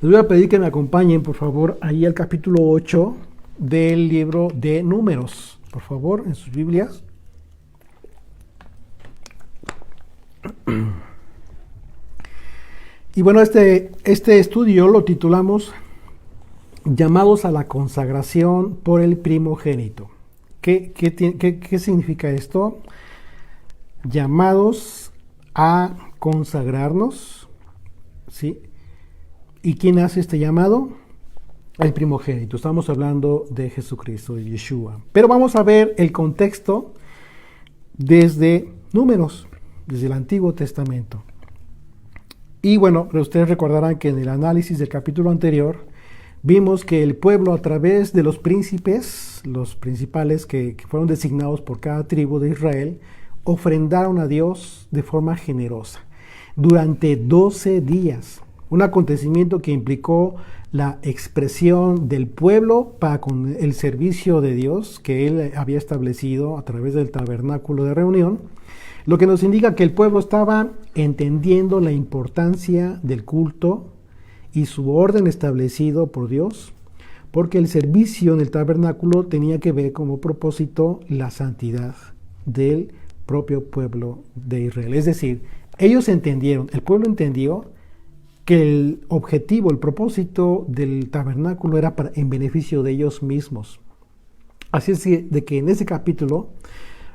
Les voy a pedir que me acompañen, por favor, ahí al capítulo 8 del libro de Números. Por favor, en sus Biblias. Y bueno, este estudio lo titulamos Llamados a la consagración por el primogénito. ¿Qué significa esto? Llamados a consagrarnos, ¿sí? ¿Y quién hace este llamado? El primogénito. Estamos hablando de Jesucristo, de Yeshua. Pero vamos a ver el contexto desde Números, desde el Antiguo Testamento. Y bueno, ustedes recordarán que en el análisis del capítulo anterior vimos que el pueblo, a través de los príncipes, los principales que fueron designados por cada tribu de Israel, ofrendaron a Dios de forma generosa durante 12 días. Un acontecimiento que implicó la expresión del pueblo para con el servicio de Dios que él había establecido a través del tabernáculo de reunión, lo que nos indica que el pueblo estaba entendiendo la importancia del culto y su orden establecido por Dios, porque el servicio en el tabernáculo tenía que ver como propósito la santidad del propio pueblo de Israel. Es decir, ellos entendieron, el pueblo entendió que el objetivo, el propósito del tabernáculo era en beneficio de ellos mismos. Así es de que en ese capítulo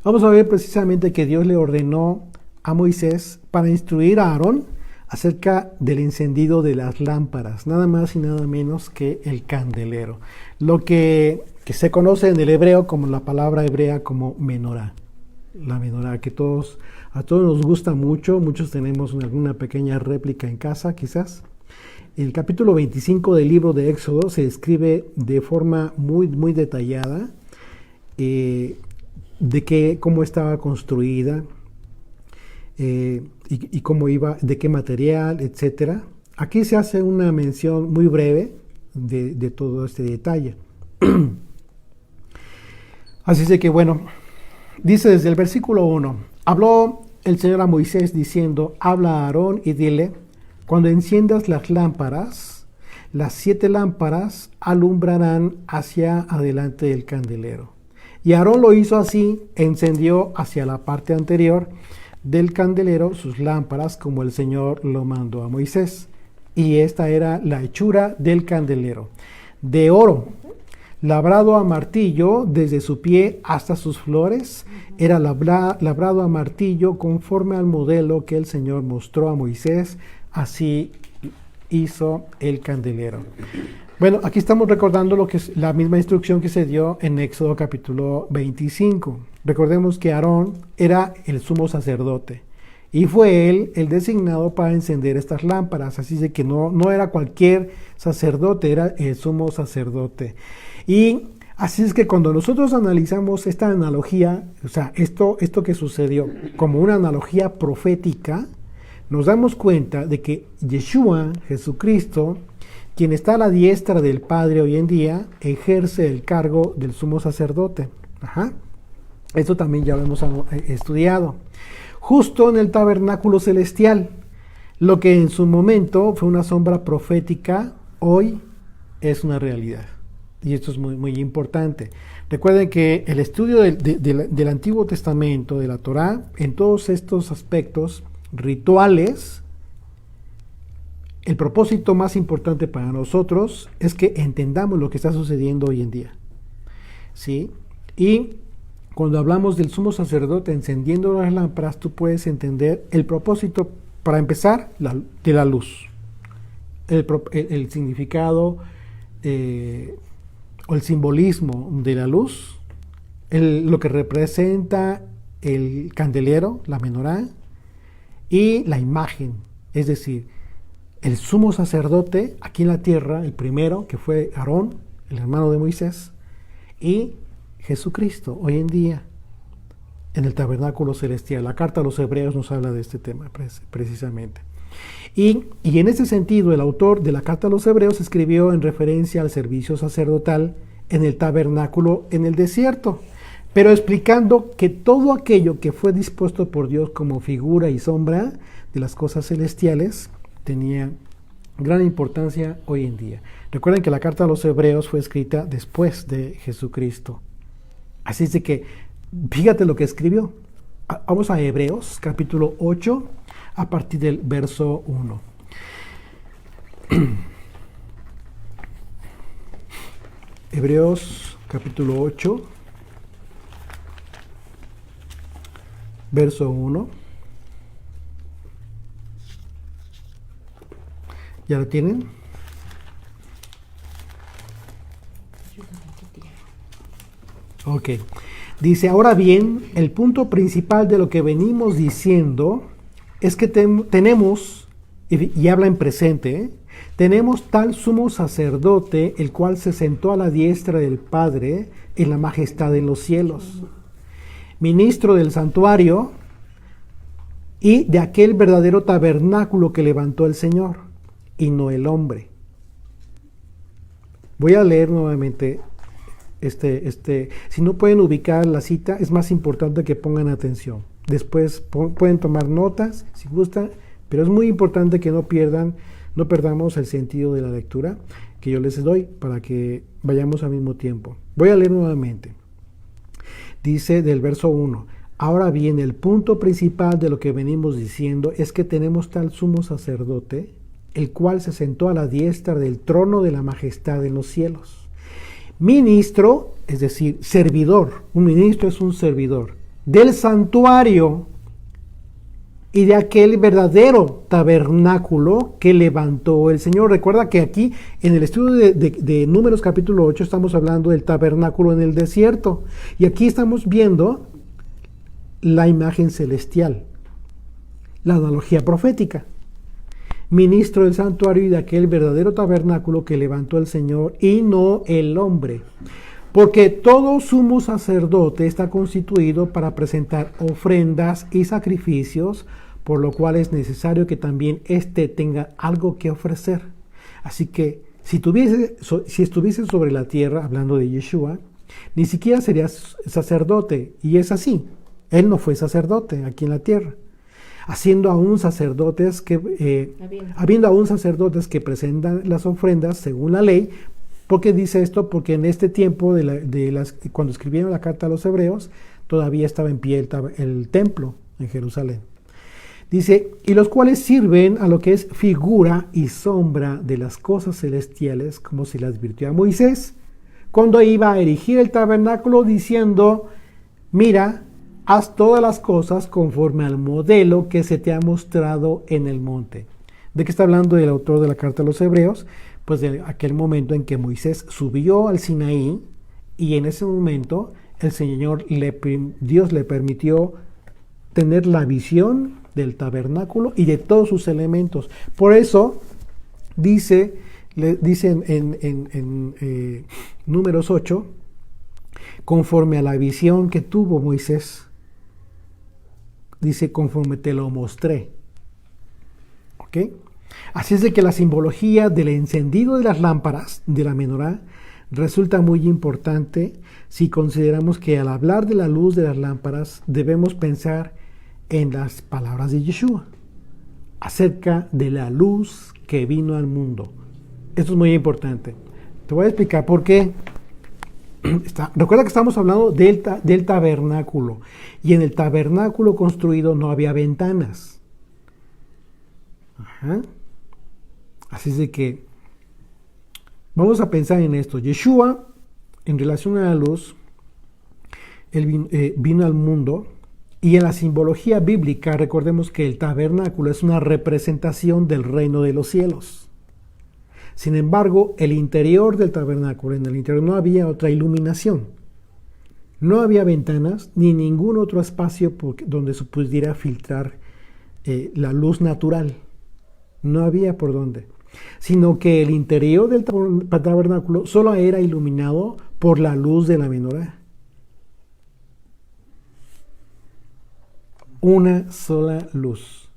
vamos a ver precisamente que Dios le ordenó a Moisés para instruir a Aarón acerca del encendido de las lámparas, nada más y nada menos que el candelero, lo que se conoce en el hebreo como la palabra hebrea como menorá. La menorá que a todos nos gusta mucho, muchos tenemos alguna pequeña réplica en casa quizás. El capítulo 25 del libro de Éxodo se describe de forma muy, muy detallada cómo estaba construida y cómo iba, de qué material, etc. Aquí se hace una mención muy breve de todo este detalle. Así es de que bueno, dice desde el versículo 1, habló el Señor a Moisés diciendo, habla a Aarón y dile, cuando enciendas las lámparas, las 7 lámparas alumbrarán hacia adelante del candelero. Y Aarón lo hizo así, encendió hacia la parte anterior del candelero sus lámparas como el Señor lo mandó a Moisés. Y esta era la hechura del candelero, de oro, labrado a martillo desde su pie hasta sus flores, era labrado a martillo conforme al modelo que el Señor mostró a Moisés, así hizo el candelero. Bueno, aquí estamos recordando lo que es la misma instrucción que se dio en Éxodo capítulo 25. Recordemos que Aarón era el sumo sacerdote y fue él el designado para encender estas lámparas, así de que no era cualquier sacerdote, era el sumo sacerdote. Y así es que cuando nosotros analizamos esta analogía, o sea, esto que sucedió como una analogía profética, nos damos cuenta de que Yeshua, Jesucristo, quien está a la diestra del Padre hoy en día, ejerce el cargo del sumo sacerdote. Esto también ya lo hemos estudiado. Justo en el tabernáculo celestial, lo que en su momento fue una sombra profética, hoy es una realidad. Y esto es muy, muy importante. Recuerden que el estudio del Antiguo Testamento, de la Torá, en todos estos aspectos rituales, el propósito más importante para nosotros es que entendamos lo que está sucediendo hoy en día, ¿sí? Y cuando hablamos del sumo sacerdote encendiendo las lámparas, tú puedes entender el propósito, para empezar, de la luz, el significado o el simbolismo de la luz, lo que representa el candelero, la menorá, y la imagen, es decir, el sumo sacerdote aquí en la tierra, el primero, que fue Aarón, el hermano de Moisés, y Jesucristo, hoy en día, en el tabernáculo celestial. La carta a los Hebreos nos habla de este tema precisamente. Y en ese sentido, el autor de la carta a los Hebreos escribió en referencia al servicio sacerdotal en el tabernáculo en el desierto, pero explicando que todo aquello que fue dispuesto por Dios como figura y sombra de las cosas celestiales tenía gran importancia hoy en día. Recuerden que la carta a los Hebreos fue escrita después de Jesucristo. Así es de que, fíjate lo que escribió. Vamos a Hebreos, capítulo 8, a partir del verso 1. Hebreos, capítulo 8, verso 1. ¿Ya lo tienen? Ok. Dice, ahora bien, el punto principal de lo que venimos diciendo es que tenemos, y habla en presente, tenemos tal sumo sacerdote, el cual se sentó a la diestra del Padre en la majestad en los cielos, ministro del santuario y de aquel verdadero tabernáculo que levantó el Señor, y no el hombre. Voy a leer nuevamente si no pueden ubicar la cita, es más importante que pongan atención. Después pueden tomar notas si gustan, pero es muy importante que no perdamos el sentido de la lectura que yo les doy para que vayamos al mismo tiempo. Voy a leer nuevamente. Dice del verso 1. Ahora bien, el punto principal de lo que venimos diciendo es que tenemos tal sumo sacerdote, el cual se sentó a la diestra del trono de la majestad en los cielos. Ministro, es decir, servidor. Un ministro es un servidor del santuario y de aquel verdadero tabernáculo que levantó el Señor. Recuerda que aquí en el estudio de Números capítulo 8 estamos hablando del tabernáculo en el desierto y aquí estamos viendo la imagen celestial, la analogía profética. Ministro del santuario y de aquel verdadero tabernáculo que levantó el Señor y no el hombre. Porque todo sumo sacerdote está constituido para presentar ofrendas y sacrificios, por lo cual es necesario que también éste tenga algo que ofrecer. Así que si estuviese sobre la tierra, hablando de Yeshua, ni siquiera serías sacerdote, y es así. Él no fue sacerdote aquí en la tierra. Habiendo aún sacerdotes que presentan las ofrendas según la ley. ¿Por qué dice esto? Porque en este tiempo cuando escribieron la carta a los hebreos, todavía estaba en pie el templo en Jerusalén. Dice, y los cuales sirven a lo que es figura y sombra de las cosas celestiales, como se le advirtió a Moisés, cuando iba a erigir el tabernáculo, diciendo, mira, haz todas las cosas conforme al modelo que se te ha mostrado en el monte. ¿De qué está hablando el autor de la carta a los hebreos? Pues de aquel momento en que Moisés subió al Sinaí y en ese momento Dios le permitió tener la visión del tabernáculo y de todos sus elementos. Por eso dice en Números 8, conforme a la visión que tuvo Moisés, dice conforme te lo mostré. ¿Ok? Así es de que la simbología del encendido de las lámparas de la menorá resulta muy importante si consideramos que al hablar de la luz de las lámparas debemos pensar en las palabras de Yeshua acerca de la luz que vino al mundo. Esto es muy importante. Te voy a explicar por qué. Recuerda que estamos hablando del tabernáculo y en el tabernáculo construido no había ventanas. Ajá. Así es de que vamos a pensar en esto. Yeshua, en relación a la luz, él vino al mundo y en la simbología bíblica recordemos que el tabernáculo es una representación del reino de los cielos. Sin embargo, el interior del tabernáculo, en el interior no había otra iluminación. No había ventanas ni ningún otro espacio donde se pudiera filtrar la luz natural. No había por dónde. Sino que el interior del tabernáculo solo era iluminado por la luz de la menorá. Una sola luz.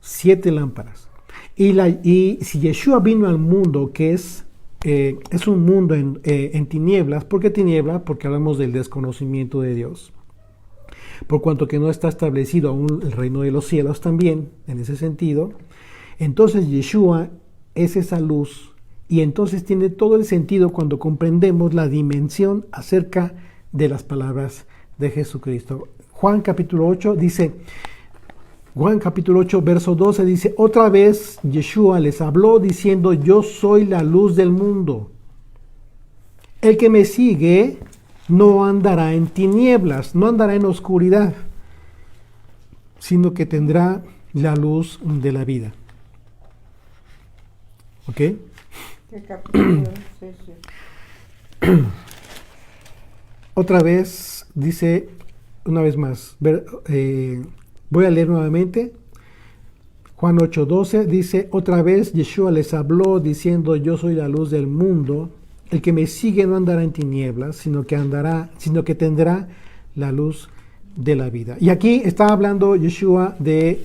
7 lámparas. Y si Yeshua vino al mundo, que es un mundo en tinieblas, ¿por qué tinieblas? Porque hablamos del desconocimiento de Dios. Por cuanto que no está establecido aún el reino de los cielos también, en ese sentido. Entonces Yeshua es esa luz. Y entonces tiene todo el sentido cuando comprendemos la dimensión acerca de las palabras de Jesucristo. Juan capítulo 8 dice, Juan capítulo 8 verso 12 dice, otra vez Yeshua les habló diciendo, yo soy la luz del mundo. El que me sigue no andará en tinieblas, no andará en oscuridad, sino que tendrá la luz de la vida. ¿Ok? ¿Qué capítulo? Sí, sí. Otra vez dice, una vez más, voy a leer nuevamente. Juan 8:12 dice, otra vez Yeshua les habló diciendo, yo soy la luz del mundo. El que me sigue no andará en tinieblas, sino que tendrá la luz de la vida. Y aquí está hablando Yeshua de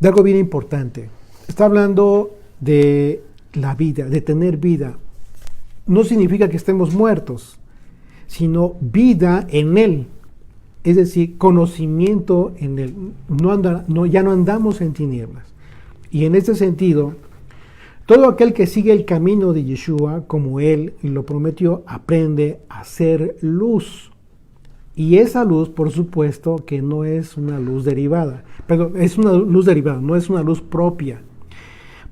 algo bien importante. Está hablando de la vida, de tener vida. No significa que estemos muertos, sino vida en Él. Es decir, conocimiento en Él. Ya no andamos en tinieblas. Y en este sentido, todo aquel que sigue el camino de Yeshua, como Él lo prometió, aprende a ser luz. Y esa luz, por supuesto, que no es una luz derivada. Perdón, es una luz derivada, no es una luz propia.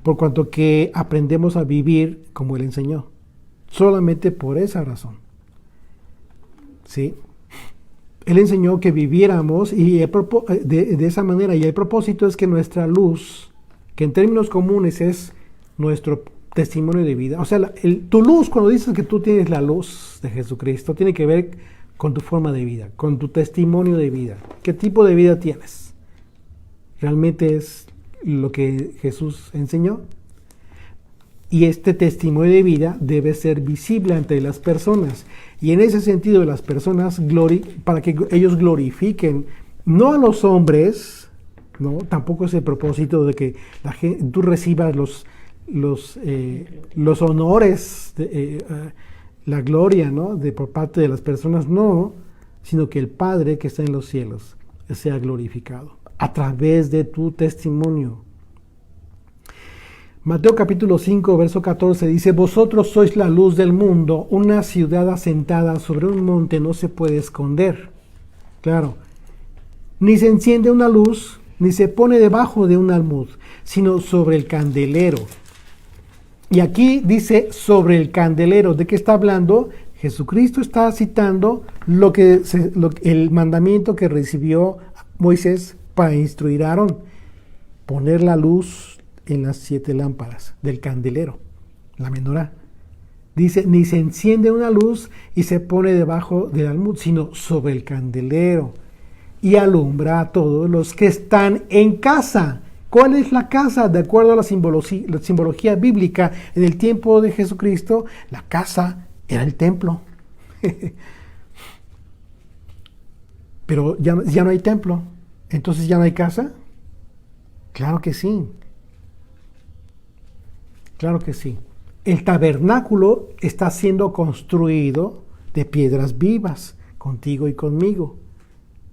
Por cuanto que aprendemos a vivir como Él enseñó. Solamente por esa razón. ¿Sí? Él enseñó que viviéramos y de esa manera. Y el propósito es que nuestra luz, que en términos comunes es nuestro testimonio de vida. O sea, tu luz, cuando dices que tú tienes la luz de Jesucristo, tiene que ver con tu forma de vida, con tu testimonio de vida. ¿Qué tipo de vida tienes? ¿Realmente es lo que Jesús enseñó? Y este testimonio de vida debe ser visible ante las personas. Y en ese sentido, las personas, para que ellos glorifiquen, no a los hombres, ¿no? Tampoco es el propósito de que tú recibas los honores, la gloria, ¿no? Por parte de las personas, no, sino que el Padre que está en los cielos sea glorificado a través de tu testimonio. Mateo capítulo 5, verso 14 dice, vosotros sois la luz del mundo, una ciudad asentada sobre un monte no se puede esconder. Claro, ni se enciende una luz, ni se pone debajo de un almud, sino sobre el candelero. Y aquí dice sobre el candelero. ¿De qué está hablando? Jesucristo está citando el mandamiento que recibió Moisés para instruir a Aarón. Poner la luz en las 7 lámparas del candelero, la menorá. Dice, ni se enciende una luz y se pone debajo del almud, sino sobre el candelero. Y alumbra a todos los que están en casa. ¿Cuál es la casa? De acuerdo a la simbología bíblica, en el tiempo de Jesucristo, la casa era el templo. Pero ya no hay templo. Entonces, ¿ya no hay casa? Claro que sí. Claro que sí. El tabernáculo está siendo construido de piedras vivas, contigo y conmigo.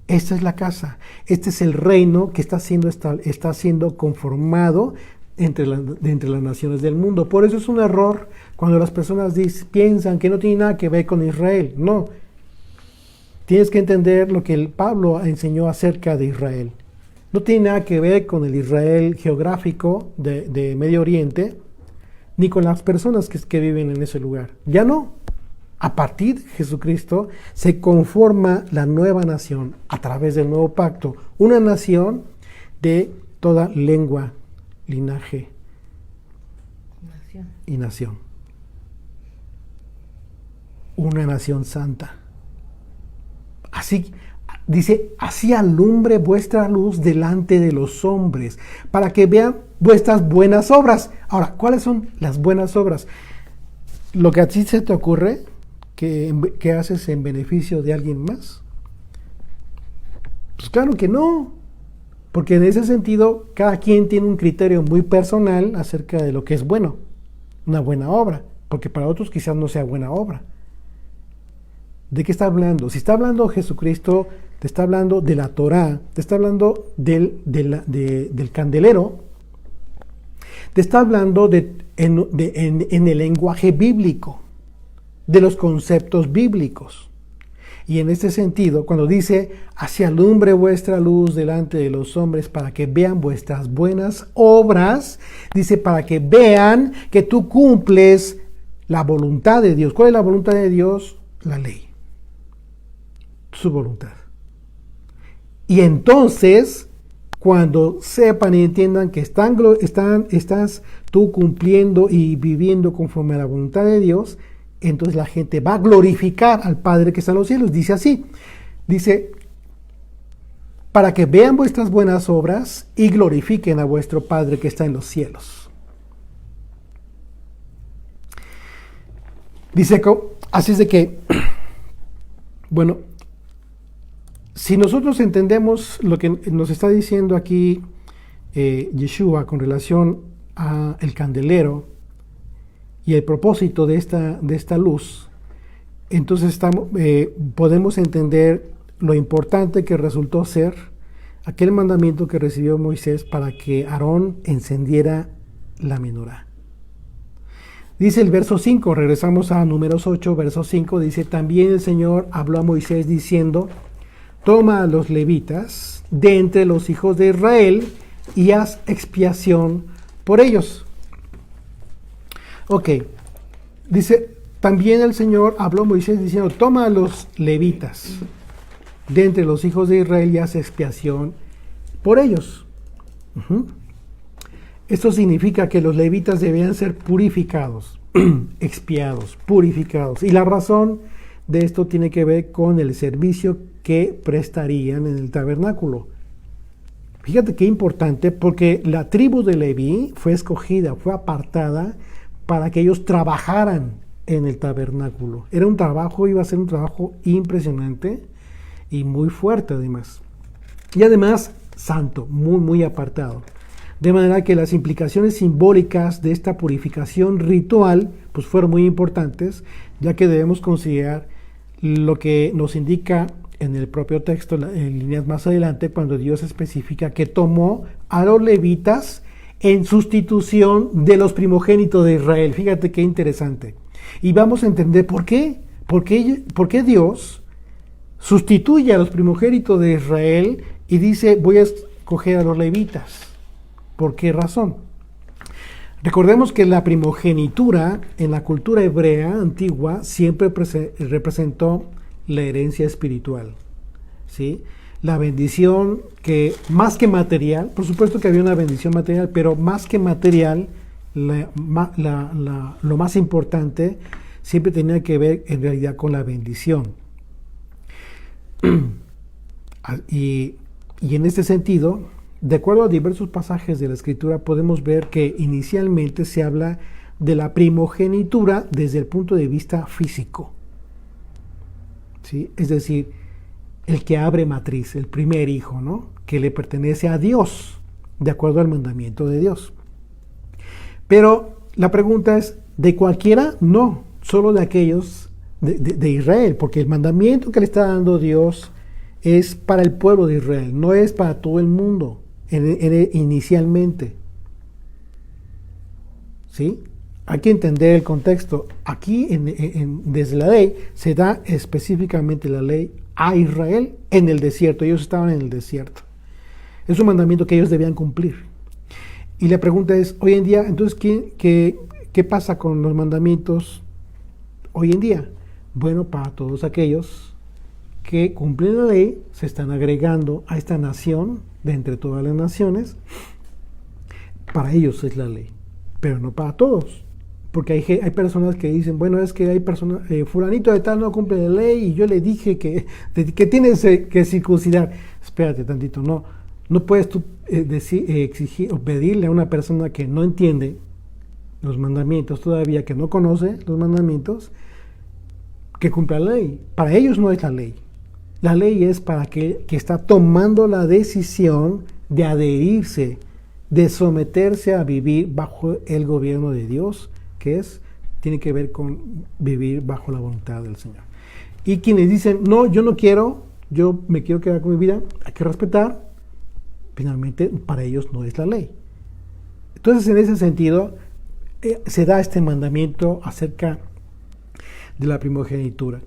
Esta es la casa. Este es el reino que está siendo conformado entre las naciones del mundo. Por eso es un error cuando las personas piensan que no tiene nada que ver con Israel. No. Tienes que entender lo que el Pablo enseñó acerca de Israel. No tiene nada que ver con el Israel geográfico de Medio Oriente, ni con las personas que viven en ese lugar. Ya no. A partir de Jesucristo se conforma la nueva nación a través del nuevo pacto. Una nación de toda lengua, linaje y nación. Una nación santa. Así dice, así alumbre vuestra luz delante de los hombres, para que vean vuestras buenas obras. Ahora, ¿cuáles son las buenas obras? Lo que a ti se te ocurre que haces en beneficio de alguien más. Pues claro que no, porque en ese sentido cada quien tiene un criterio muy personal acerca de lo que es bueno, una buena obra, porque para otros quizás no sea buena obra. ¿De qué está hablando? Si está hablando Jesucristo, te está hablando de la Torá, te está hablando del candelero, Te está hablando en el lenguaje bíblico, de los conceptos bíblicos. Y en este sentido, cuando dice, así alumbre vuestra luz delante de los hombres para que vean vuestras buenas obras, dice para que vean que tú cumples la voluntad de Dios. ¿Cuál es la voluntad de Dios? La ley. Su voluntad. Y entonces, cuando sepan y entiendan que estás tú cumpliendo y viviendo conforme a la voluntad de Dios, entonces la gente va a glorificar al Padre que está en los cielos. Dice así, dice, para que vean vuestras buenas obras y glorifiquen a vuestro Padre que está en los cielos. Dice, así es de que, bueno, si nosotros entendemos lo que nos está diciendo aquí Yeshua con relación al candelero y el propósito de esta luz, entonces podemos entender lo importante que resultó ser aquel mandamiento que recibió Moisés para que Aarón encendiera la menorá. Dice el verso 5, regresamos a Números 8, verso 5, dice, también el Señor habló a Moisés diciendo, toma a los levitas de entre los hijos de Israel y haz expiación por ellos. Ok, dice, también el Señor habló a Moisés diciendo, toma a los levitas de entre los hijos de Israel y haz expiación por ellos. Esto significa que los levitas debían ser purificados, expiados, purificados. Y la razón de esto tiene que ver con el servicio que prestarían en el tabernáculo. Fíjate qué importante, porque la tribu de Leví fue escogida, fue apartada para que ellos trabajaran en el tabernáculo. Iba a ser un trabajo impresionante y muy fuerte además. Y además, santo, muy, muy apartado. De manera que las implicaciones simbólicas de esta purificación ritual, pues fueron muy importantes, ya que debemos considerar lo que nos indica en el propio texto, en líneas más adelante, cuando Dios especifica que tomó a los levitas en sustitución de los primogénitos de Israel. Fíjate qué interesante. Y vamos a entender por qué. ¿Por qué Dios sustituye a los primogénitos de Israel y dice, voy a escoger a los levitas? ¿Por qué razón? Recordemos que la primogenitura en la cultura hebrea antigua siempre representó la herencia espiritual, ¿sí? La bendición que, más que material, por supuesto que había una bendición material, pero más que material, lo más importante siempre tenía que ver en realidad con la bendición. Y en este sentido, de acuerdo a diversos pasajes de la Escritura, podemos ver que inicialmente se habla de la primogenitura desde el punto de vista físico, ¿sí? Es decir, el que abre matriz, el primer hijo, ¿no? Que le pertenece a Dios, de acuerdo al mandamiento de Dios. Pero la pregunta es, ¿de cualquiera? No, solo de aquellos de Israel, porque el mandamiento que le está dando Dios es para el pueblo de Israel, no es para todo el mundo inicialmente. ¿Sí? Hay que entender el contexto. Aquí, desde la ley, se da específicamente la ley a Israel en el desierto. Ellos estaban en el desierto. Es un mandamiento que ellos debían cumplir. Y la pregunta es, hoy en día, entonces, ¿qué pasa con los mandamientos hoy en día? Bueno, para todos aquellos que cumplen la ley, se están agregando a esta nación, de entre todas las naciones, para ellos es la ley, pero no para todos. Porque hay personas que dicen, bueno, es que hay personas, fulanito de tal no cumple la ley y yo le dije que tienes que circuncidar. Espérate tantito, no puedes tú exigir o pedirle a una persona que no entiende los mandamientos todavía, que no conoce los mandamientos, que cumpla la ley. Para ellos no es la ley. La ley es para aquel que está tomando la decisión de adherirse, de someterse a vivir bajo el gobierno de Dios, que tiene que ver con vivir bajo la voluntad del Señor. Y quienes dicen, no, yo no quiero, yo me quiero quedar con mi vida, hay que respetar. Finalmente, para ellos no es la ley. Entonces, en ese sentido, se da este mandamiento acerca de la primogenitura.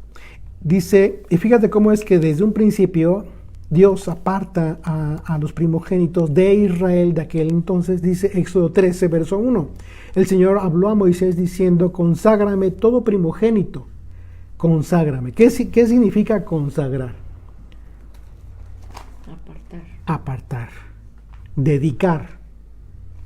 Dice, y fíjate cómo es que desde un principio Dios aparta a los primogénitos de Israel de aquel entonces. Dice Éxodo 13, verso 1. El Señor habló a Moisés diciendo, conságrame todo primogénito. Conságrame. ¿Qué significa consagrar? Apartar. Dedicar.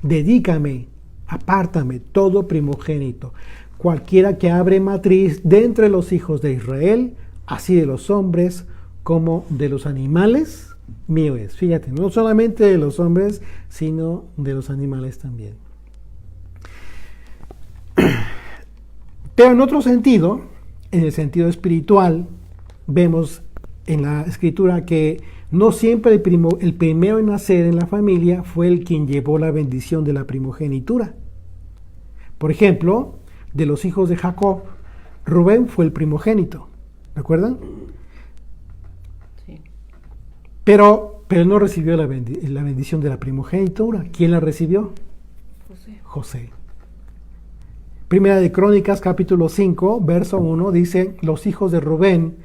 Dedícame, apártame todo primogénito. Cualquiera que abre matriz de entre los hijos de Israel, así de los hombres como de los animales, mío es. Fíjate, no solamente de los hombres, sino de los animales también. Pero en otro sentido, en el sentido espiritual, vemos en la escritura que no siempre el primero en nacer en la familia fue el quien llevó la bendición de la primogenitura. Por ejemplo, de los hijos de Jacob, Rubén fue el primogénito. ¿Recuerdan? Sí. Pero no recibió la bendición de la primogenitura. ¿Quién la recibió? José. Primera de Crónicas, capítulo 5, verso 1, dice, los hijos de Rubén,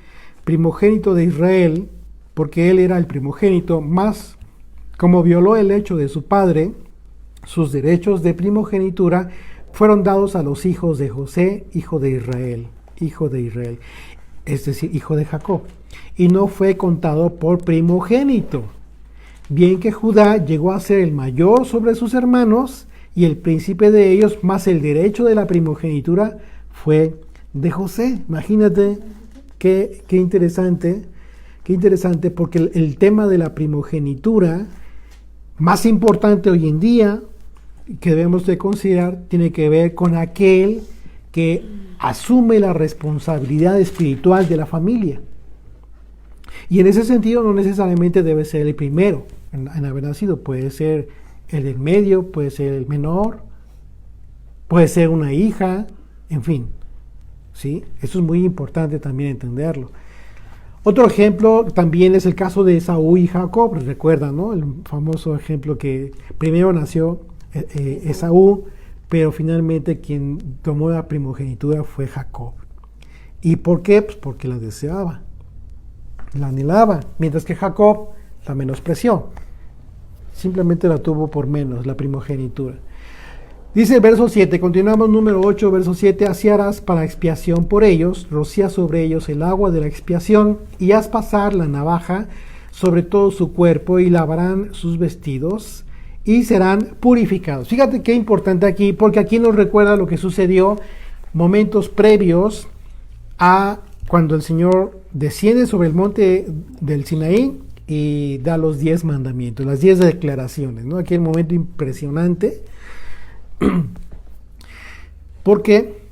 primogénito de Israel, porque él era el primogénito, más como violó el hecho de su padre, sus derechos de primogenitura fueron dados a los hijos de José, hijo de Israel, es decir, hijo de Jacob, y no fue contado por primogénito. Bien que Judá llegó a ser el mayor sobre sus hermanos, y el príncipe de ellos, más el derecho de la primogenitura fue de José. Imagínate qué interesante, porque el tema de la primogenitura, más importante hoy en día, que debemos de considerar, tiene que ver con aquel que asume la responsabilidad espiritual de la familia. Y en ese sentido no necesariamente debe ser el primero en haber nacido, puede ser el del medio, puede ser el menor, puede ser una hija, en fin, ¿sí? Eso es muy importante también entenderlo. Otro ejemplo también es el caso de Esaú y Jacob. Recuerdan, ¿no? El famoso ejemplo que primero nació Esaú, pero finalmente quien tomó la primogenitura fue Jacob. ¿Y por qué? Pues porque la deseaba, la anhelaba, mientras que Jacob la menospreció. Simplemente la tuvo por menos, la primogenitura. Dice el verso 7, continuamos número 8, verso 7, así harás para expiación por ellos, rocía sobre ellos el agua de la expiación, y haz pasar la navaja sobre todo su cuerpo, y lavarán sus vestidos, y serán purificados. Fíjate qué importante aquí, porque aquí nos recuerda lo que sucedió momentos previos a cuando el Señor desciende sobre el monte del Sinaí, y da los 10 mandamientos, las 10 declaraciones, ¿no? Aquí el momento impresionante, porque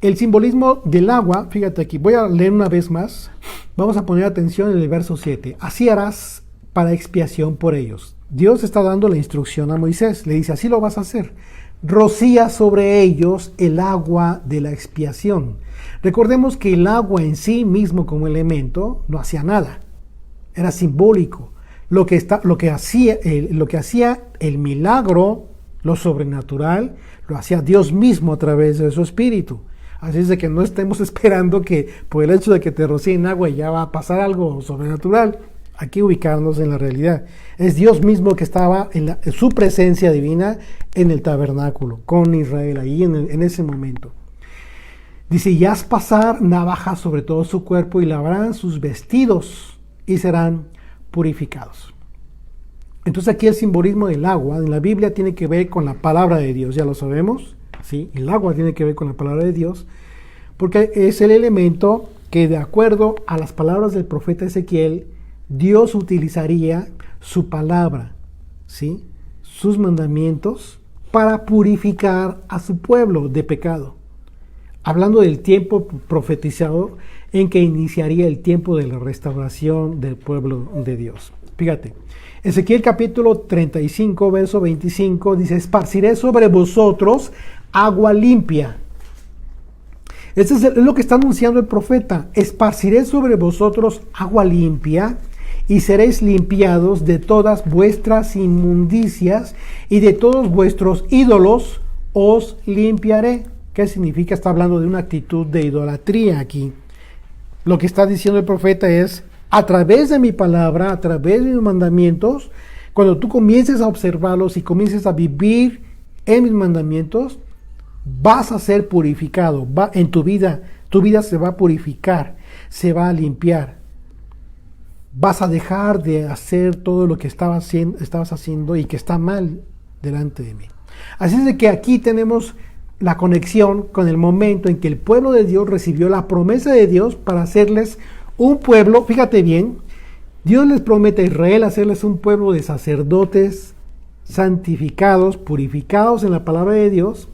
el simbolismo del agua, fíjate aquí, voy a leer una vez más, vamos a poner atención en el verso 7, así harás para expiación por ellos. Dios está dando la instrucción a Moisés, le dice, así lo vas a hacer, rocía sobre ellos el agua de la expiación. Recordemos que el agua en sí mismo como elemento no hacía nada. Era simbólico. Lo que hacía el milagro, lo sobrenatural, lo hacía Dios mismo a través de su espíritu. Así es de que no estemos esperando que por el hecho de que te rocíen agua ya va a pasar algo sobrenatural. Hay que ubicarnos en la realidad. Es Dios mismo que estaba en su presencia divina en el tabernáculo, con Israel, ahí en ese momento. Dice, y haz pasar navaja sobre todo su cuerpo y lavarán sus vestidos y serán purificados. Entonces aquí el simbolismo del agua en la Biblia tiene que ver con la palabra de Dios, ya lo sabemos, ¿sí? El agua tiene que ver con la palabra de Dios, porque es el elemento que de acuerdo a las palabras del profeta Ezequiel, Dios utilizaría su palabra, ¿sí? Sus mandamientos para purificar a su pueblo de pecado. Hablando del tiempo profetizado en que iniciaría el tiempo de la restauración del pueblo de Dios. Fíjate, Ezequiel capítulo 35, verso 25, dice, esparciré sobre vosotros agua limpia. Esto es lo que está anunciando el profeta, esparciré sobre vosotros agua limpia, y seréis limpiados de todas vuestras inmundicias y de todos vuestros ídolos os limpiaré. ¿Qué significa? Está hablando de una actitud de idolatría aquí. Lo que está diciendo el profeta es, a través de mi palabra, a través de mis mandamientos, cuando tú comiences a observarlos y comiences a vivir en mis mandamientos, vas a ser purificado. En tu vida se va a purificar, se va a limpiar. Vas a dejar de hacer todo lo que estabas haciendo y que está mal delante de mí. Así es de que aquí tenemos la conexión con el momento en que el pueblo de Dios recibió la promesa de Dios para hacerles un pueblo. Fíjate bien, Dios les promete a Israel hacerles un pueblo de sacerdotes santificados, purificados en la palabra de Dios,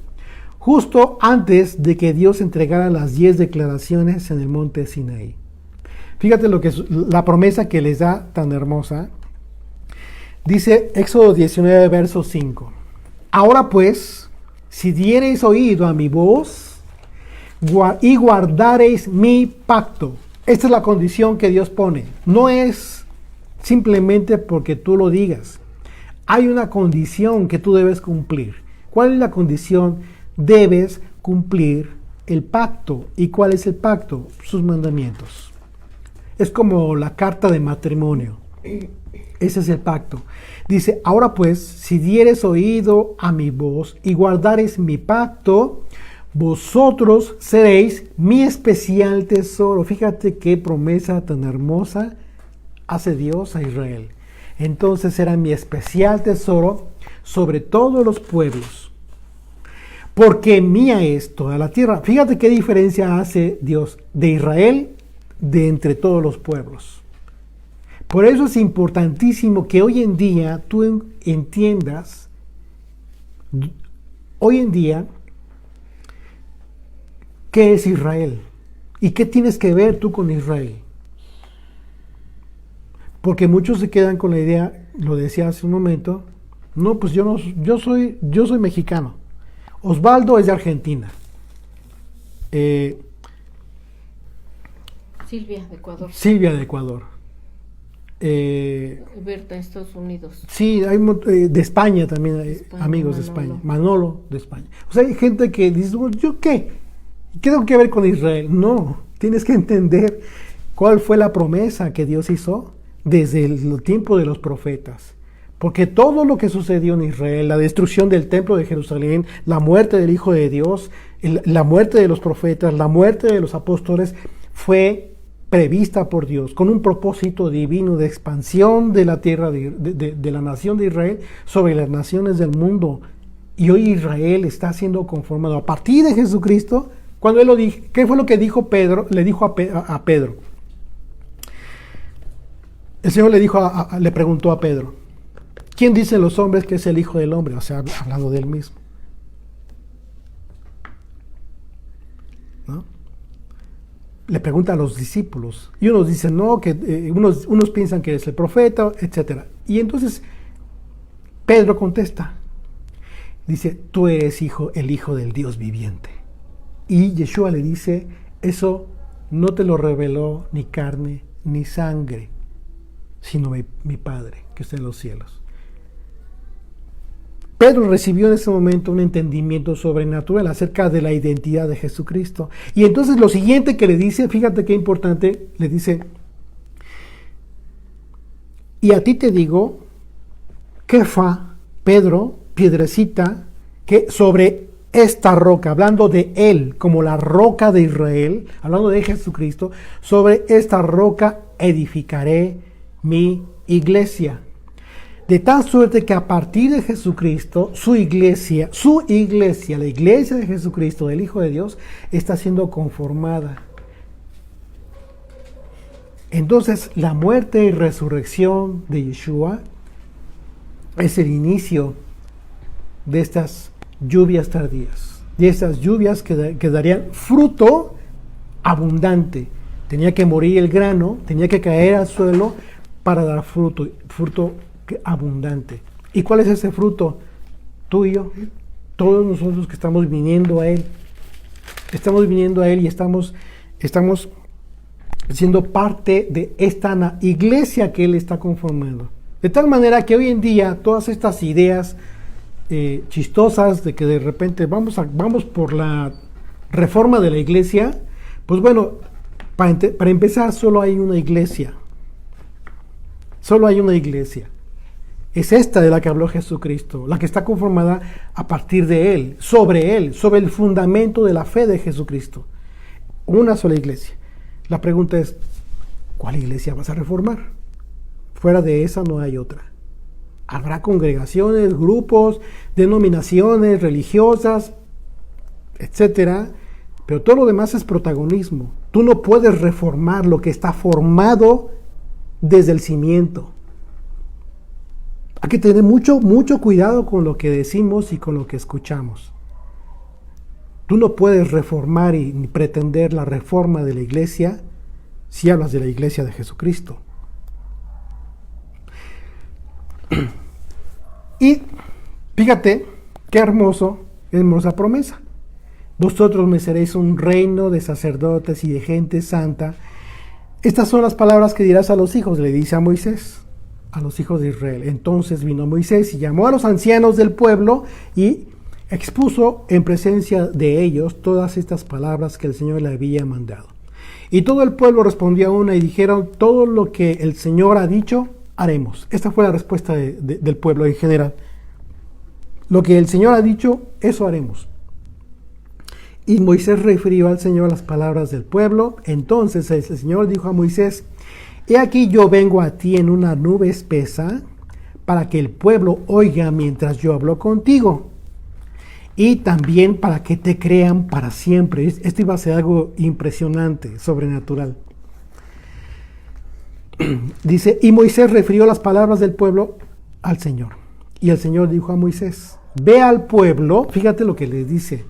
justo antes de que Dios entregara las 10 declaraciones en el monte Sinaí. Fíjate lo que es la promesa que les da tan hermosa. Dice Éxodo 19, verso 5. Ahora pues, si diereis oído a mi voz y guardareis mi pacto. Esta es la condición que Dios pone. No es simplemente porque tú lo digas. Hay una condición que tú debes cumplir. ¿Cuál es la condición? Debes cumplir el pacto. ¿Y cuál es el pacto? Sus mandamientos. Es como la carta de matrimonio. Ese es el pacto. Dice, ahora pues, si dieres oído a mi voz y guardares mi pacto, vosotros seréis mi especial tesoro. Fíjate qué promesa tan hermosa hace Dios a Israel. Entonces será mi especial tesoro sobre todos los pueblos, porque mía es toda la tierra. Fíjate qué diferencia hace Dios de Israel de entre todos los pueblos. Por eso es importantísimo que hoy en día tú entiendas, hoy en día, qué es Israel y qué tienes que ver tú con Israel. Porque muchos se quedan con la idea, lo decía hace un momento, no, pues yo soy mexicano. Osvaldo es de Argentina. Silvia de Ecuador. Silvia de Ecuador. Berta, Estados Unidos. Sí, hay de España también, hay España, amigos Manolo. de España. Manolo de España. O sea, hay gente que dice, ¿yo qué? ¿Qué tengo que ver con Israel? No, tienes que entender cuál fue la promesa que Dios hizo desde el tiempo de los profetas. Porque todo lo que sucedió en Israel, la destrucción del templo de Jerusalén, la muerte del Hijo de Dios, la muerte de los profetas, la muerte de los apóstoles, fue prevista por Dios con un propósito divino de expansión de la tierra de la nación de Israel sobre las naciones del mundo. Y hoy Israel está siendo conformado a partir de Jesucristo. Cuando él lo dijo, ¿qué fue lo que dijo Pedro? Le dijo a Pedro. El Señor le preguntó a Pedro, ¿quién dicen los hombres que es el Hijo del Hombre? O sea, hablando de él mismo. ¿No? Le pregunta a los discípulos. Y unos dicen, no, que unos piensan que es el profeta, etc. Y entonces Pedro contesta. Dice, tú eres el Hijo del Dios viviente. Y Yeshua le dice, eso no te lo reveló ni carne ni sangre, sino mi Padre que está en los cielos. Pedro recibió en ese momento un entendimiento sobrenatural acerca de la identidad de Jesucristo. Y entonces lo siguiente que le dice, fíjate qué importante, le dice, y a ti te digo, Kefa, Pedro, piedrecita, que sobre esta roca, hablando de él como la roca de Israel, hablando de Jesucristo, sobre esta roca edificaré mi iglesia. De tal suerte que a partir de Jesucristo, su iglesia, la iglesia de Jesucristo, del Hijo de Dios, está siendo conformada. Entonces, la muerte y resurrección de Yeshua es el inicio de estas lluvias tardías, de estas lluvias que darían fruto abundante. Tenía que morir el grano, tenía que caer al suelo para dar fruto abundante. ¿Y cuál es ese fruto? Tú y yo, todos nosotros que estamos viniendo a Él. Estamos viniendo a Él y estamos siendo parte de esta iglesia que Él está conformando. De tal manera que hoy en día todas estas ideas chistosas de que de repente vamos por la reforma de la iglesia, pues bueno, para empezar solo hay una iglesia. Solo hay una iglesia. Es esta de la que habló Jesucristo, la que está conformada a partir de Él, sobre el fundamento de la fe de Jesucristo. Una sola iglesia. La pregunta es, ¿cuál iglesia vas a reformar? Fuera de esa no hay otra. Habrá congregaciones, grupos, denominaciones religiosas, etcétera, pero todo lo demás es protagonismo. Tú no puedes reformar lo que está formado desde el cimiento. Hay que tener mucho cuidado con lo que decimos y con lo que escuchamos. Tú no puedes reformar ni pretender la reforma de la iglesia si hablas de la iglesia de Jesucristo. Y fíjate qué hermosa promesa. Vosotros me seréis un reino de sacerdotes y de gente santa. Estas son las palabras que dirás a los hijos, le dice a Moisés, a los hijos de Israel. Entonces vino Moisés y llamó a los ancianos del pueblo y expuso en presencia de ellos todas estas palabras que el Señor le había mandado. Y todo el pueblo respondió a una y dijeron, todo lo que el Señor ha dicho, haremos. Esta fue la respuesta del pueblo en general. Lo que el Señor ha dicho, eso haremos. Y Moisés refirió al Señor las palabras del pueblo. Entonces el Señor dijo a Moisés, he aquí yo vengo a ti en una nube espesa para que el pueblo oiga mientras yo hablo contigo. Y también para que te crean para siempre. Esto iba a ser algo impresionante, sobrenatural. Dice, y Moisés refirió las palabras del pueblo al Señor. Y el Señor dijo a Moisés, ve al pueblo, fíjate lo que les dice,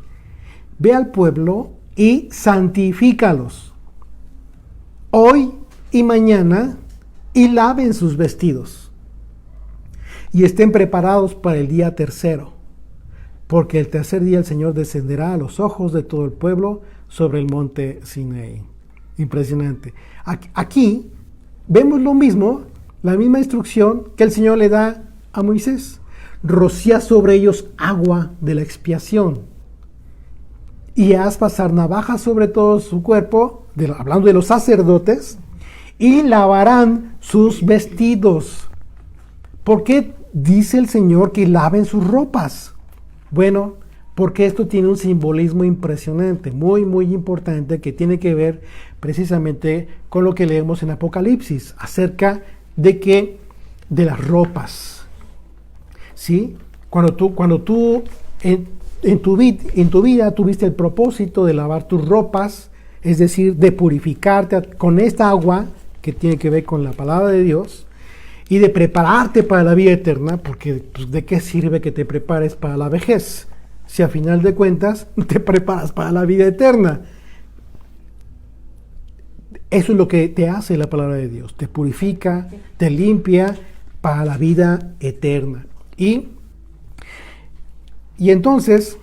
ve al pueblo y santifícalos hoy y mañana y laven sus vestidos y estén preparados para el día tercero, porque el tercer día el Señor descenderá a los ojos de todo el pueblo sobre el monte Sinaí. Impresionante. Aquí vemos lo mismo, la misma instrucción que el Señor le da a Moisés. Rocía sobre ellos agua de la expiación y haz pasar navajas sobre todo su cuerpo, hablando de los sacerdotes, y lavarán sus vestidos. ¿Por qué dice el Señor que laven sus ropas? Bueno, porque esto tiene un simbolismo impresionante, muy importante, que tiene que ver precisamente con lo que leemos en Apocalipsis, acerca de las ropas. ¿Sí? Cuando tú en tu vida tuviste el propósito de lavar tus ropas, es decir, de purificarte con esta agua que tiene que ver con la palabra de Dios, y de prepararte para la vida eterna, porque pues, ¿de qué sirve que te prepares para la vejez si a final de cuentas te preparas para la vida eterna? Eso es lo que te hace la palabra de Dios, te purifica, te limpia para la vida eterna. Y entonces,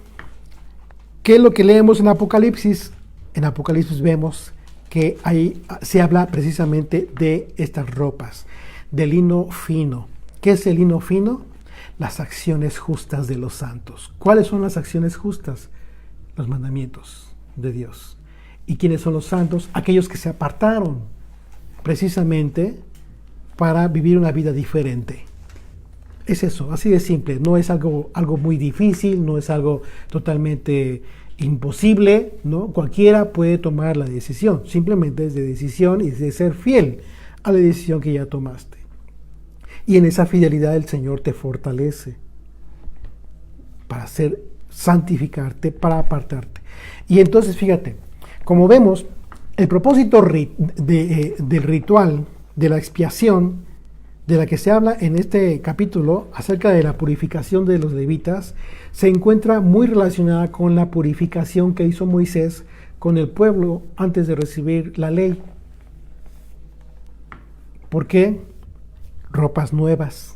¿qué es lo que leemos en Apocalipsis? En Apocalipsis vemos que ahí se habla precisamente de estas ropas, de lino fino. ¿Qué es el lino fino? Las acciones justas de los santos. ¿Cuáles son las acciones justas? Los mandamientos de Dios. ¿Y quiénes son los santos? Aquellos que se apartaron precisamente para vivir una vida diferente. Es eso, así de simple. No es algo muy difícil, no es algo totalmente imposible, ¿no? Cualquiera puede tomar la decisión. Simplemente es de decisión y de ser fiel a la decisión que ya tomaste. Y en esa fidelidad el Señor te fortalece para santificarte, para apartarte. Y entonces, fíjate, como vemos, el propósito del ritual, de la expiación, de la que se habla en este capítulo acerca de la purificación de los levitas, se encuentra muy relacionada con la purificación que hizo Moisés con el pueblo antes de recibir la ley. ¿Por qué? Ropas nuevas,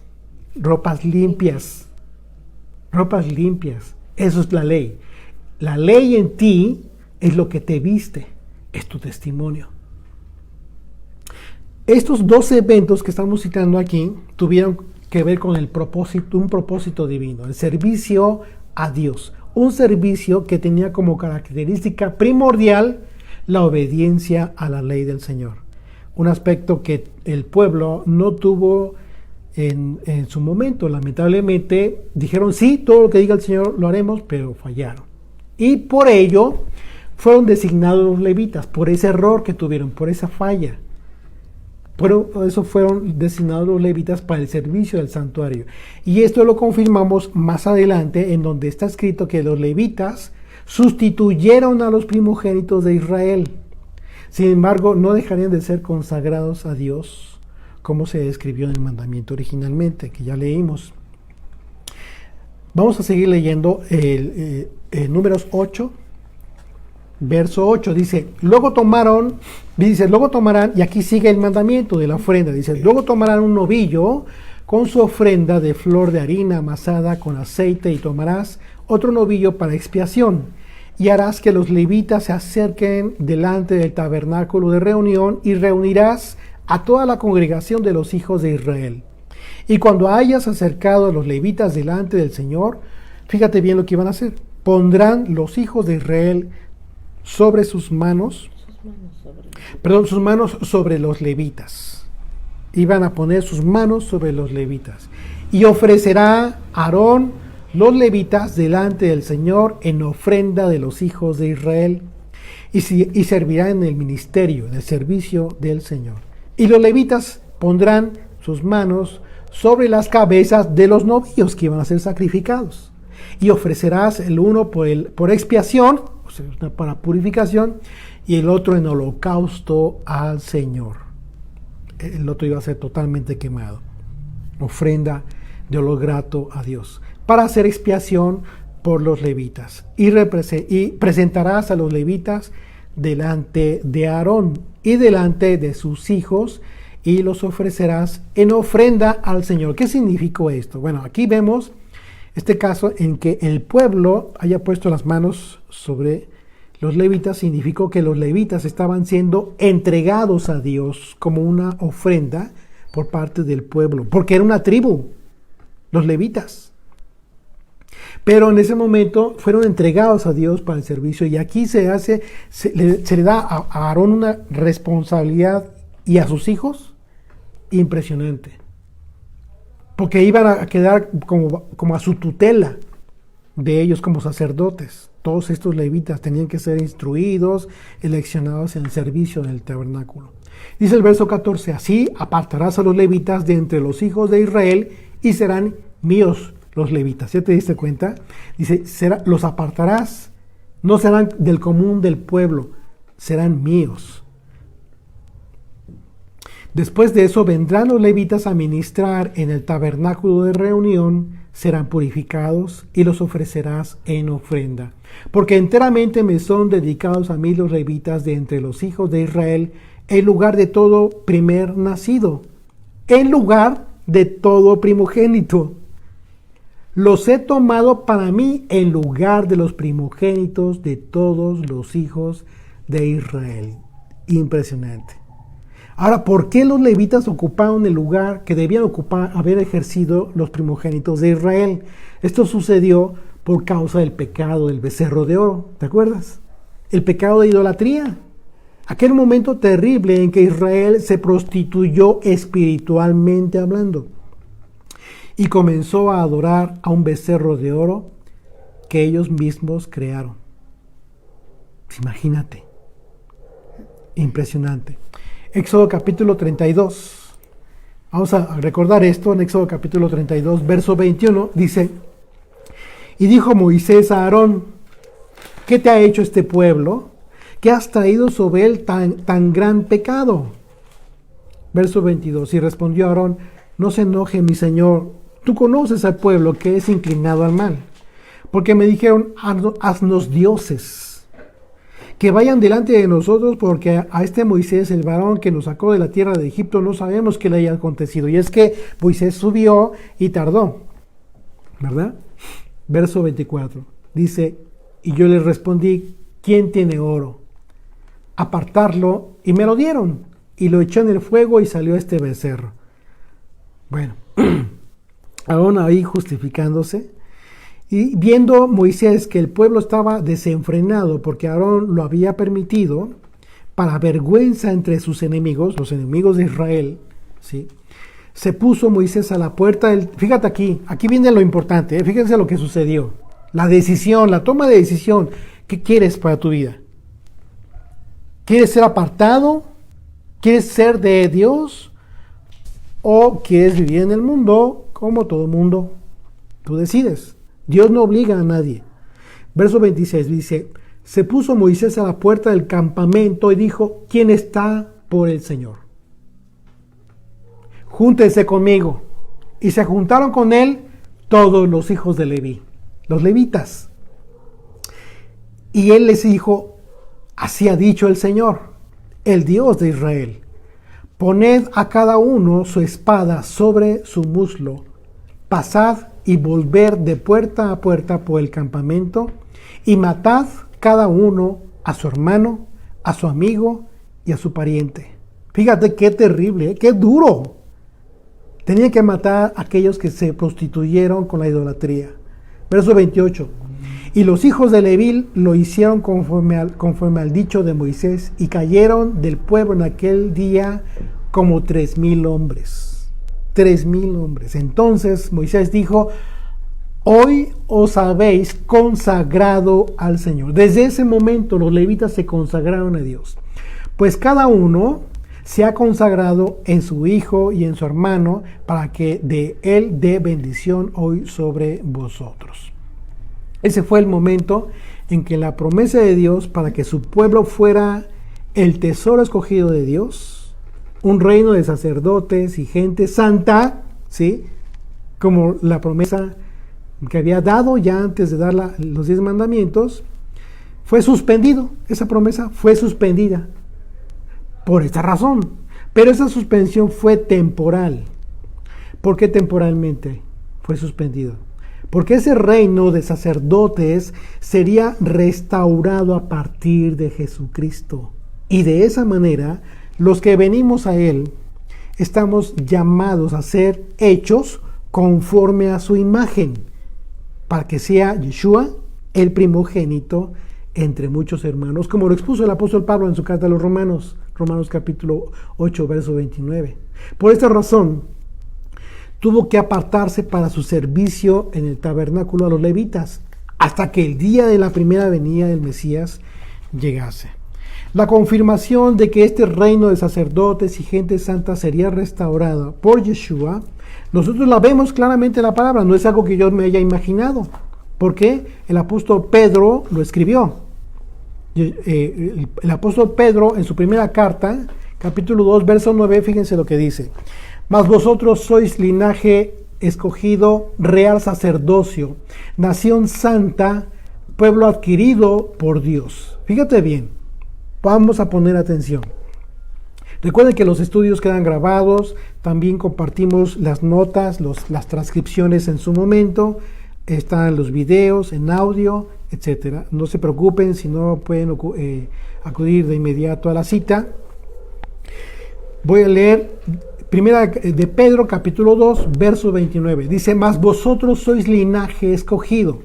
ropas limpias, eso es la ley. La ley en ti es lo que te viste, es tu testimonio. Estos dos eventos que estamos citando aquí tuvieron que ver con el propósito, un propósito divino, el servicio a Dios, un servicio que tenía como característica primordial la obediencia a la ley del Señor, un aspecto que el pueblo no tuvo en su momento. Lamentablemente dijeron sí, todo lo que diga el Señor lo haremos, pero fallaron, y por ello fueron designados los levitas, por ese error que tuvieron, por esa falla. Por eso fueron designados los levitas para el servicio del santuario. Y esto lo confirmamos más adelante, en donde está escrito que los levitas sustituyeron a los primogénitos de Israel. Sin embargo, no dejarían de ser consagrados a Dios, como se describió en el mandamiento originalmente, que ya leímos. Vamos a seguir leyendo Números 8. Verso 8 dice, luego tomarán, y aquí sigue el mandamiento de la ofrenda, dice, luego tomarán un novillo con su ofrenda de flor de harina amasada con aceite, y tomarás otro novillo para expiación, y harás que los levitas se acerquen delante del tabernáculo de reunión, y reunirás a toda la congregación de los hijos de Israel. Y cuando hayas acercado a los levitas delante del Señor, fíjate bien lo que iban a hacer, pondrán los hijos de Israel sobre sus manos sobre los levitas. Iban a poner sus manos sobre los levitas. Y ofrecerá Aarón los levitas delante del Señor en ofrenda de los hijos de Israel. Y servirá en el ministerio, en el servicio del Señor. Y los levitas pondrán sus manos sobre las cabezas de los novillos que iban a ser sacrificados. Y ofrecerás el uno por expiación, o sea, para purificación, y el otro en holocausto al Señor. El otro iba a ser totalmente quemado. Ofrenda de olor grato a Dios, para hacer expiación por los levitas. Y presentarás a los levitas delante de Aarón y delante de sus hijos, y los ofrecerás en ofrenda al Señor. ¿Qué significó esto? Bueno, aquí vemos este caso en que el pueblo haya puesto las manos sobre los levitas. Significó que los levitas estaban siendo entregados a Dios como una ofrenda por parte del pueblo, porque era una tribu, los levitas. Pero en ese momento fueron entregados a Dios para el servicio, y aquí se le da a Aarón una responsabilidad y a sus hijos impresionante, porque iban a quedar como a su tutela de ellos como sacerdotes. Todos estos levitas tenían que ser instruidos, eleccionados en el servicio del tabernáculo. Dice el verso 14, así apartarás a los levitas de entre los hijos de Israel y serán míos los levitas. ¿Ya te diste cuenta? Dice, los apartarás, no serán del común del pueblo, serán míos. Después de eso vendrán los levitas a ministrar en el tabernáculo de reunión, serán purificados y los ofrecerás en ofrenda. Porque enteramente me son dedicados a mí los levitas de entre los hijos de Israel, en lugar de todo primer nacido, en lugar de todo primogénito. Los he tomado para mí en lugar de los primogénitos de todos los hijos de Israel. Impresionante. Ahora, ¿por qué los levitas ocuparon el lugar que debían haber ejercido los primogénitos de Israel? Esto sucedió por causa del pecado del becerro de oro, ¿te acuerdas? El pecado de idolatría. Aquel momento terrible en que Israel se prostituyó espiritualmente hablando y comenzó a adorar a un becerro de oro que ellos mismos crearon. Imagínate. Impresionante. Éxodo capítulo 32. Vamos a recordar esto en Éxodo capítulo 32, verso 21. Dice, y dijo Moisés a Aarón, ¿qué te ha hecho este pueblo? ¿Qué has traído sobre él tan gran pecado? Verso 22. Y respondió Aarón, no se enoje mi señor, tú conoces al pueblo que es inclinado al mal, porque me dijeron, haznos dioses que vayan delante de nosotros, porque a este Moisés, el varón que nos sacó de la tierra de Egipto, no sabemos qué le haya acontecido. Y es que Moisés subió y tardó, ¿verdad? Verso 24, dice, y yo les respondí, ¿quién tiene oro? Apartarlo, y me lo dieron. y lo echó en el fuego y salió este becerro. Bueno, Aarón ahí justificándose, y viendo Moisés que el pueblo estaba desenfrenado porque Aarón lo había permitido, para vergüenza entre sus enemigos, los enemigos de Israel, ¿sí? Se puso Moisés a la puerta del... Fíjate aquí viene lo importante, fíjense lo que sucedió. La decisión, la toma de decisión. ¿Qué quieres para tu vida? ¿Quieres ser apartado? ¿Quieres ser de Dios? ¿O quieres vivir en el mundo como todo mundo? Tú decides. Dios no obliga a nadie. Verso 26 dice, se puso Moisés a la puerta del campamento y dijo, ¿quién está por el Señor? Júntense conmigo. Y se juntaron con él todos los hijos de Leví, los levitas. Y él les dijo, así ha dicho el Señor, el Dios de Israel. Poned a cada uno su espada sobre su muslo, pasad y volver de puerta a puerta por el campamento, y matad cada uno a su hermano, a su amigo y a su pariente. Fíjate qué terrible, qué duro. Tenían que matar a aquellos que se prostituyeron con la idolatría. Verso 28. Y los hijos de Leví lo hicieron conforme al dicho de Moisés, y cayeron del pueblo en aquel día como 3,000 hombres. 3,000 hombres. Entonces Moisés dijo, hoy os habéis consagrado al Señor. Desde ese momento los levitas se consagraron a Dios. Pues cada uno se ha consagrado en su hijo y en su hermano, para que de él dé bendición hoy sobre vosotros. Ese fue el momento en que la promesa de Dios para que su pueblo fuera el tesoro escogido de Dios, un reino de sacerdotes y gente santa, ¿sí? Como la promesa que había dado ya antes de dar los 10 mandamientos, fue suspendido. Esa promesa fue suspendida por esta razón. Pero esa suspensión fue temporal. ¿Por qué temporalmente fue suspendido? Porque ese reino de sacerdotes sería restaurado a partir de Jesucristo. Y de esa manera, los que venimos a Él, estamos llamados a ser hechos conforme a su imagen, para que sea Yeshua el primogénito entre muchos hermanos, como lo expuso el apóstol Pablo en su carta a los Romanos, Romanos capítulo 8, verso 29. Por esta razón, tuvo que apartarse para su servicio en el tabernáculo a los levitas, hasta que el día de la primera venida del Mesías llegase. La confirmación de que este reino de sacerdotes y gente santa sería restaurada por Yeshua, nosotros la vemos claramente en la palabra, no es algo que yo me haya imaginado, porque el apóstol Pedro lo escribió. El apóstol Pedro en su primera carta, capítulo 2, verso 9, fíjense lo que dice. Mas vosotros sois linaje escogido, real sacerdocio, nación santa, pueblo adquirido por Dios. Fíjate bien, vamos a poner atención. Recuerden que los estudios quedan grabados, también compartimos las notas, las transcripciones en su momento, están los videos en audio, etc. No se preocupen si no pueden acudir de inmediato a la cita. Voy a leer Primera de Pedro, capítulo 2, verso 29. Dice, mas vosotros sois linaje escogido.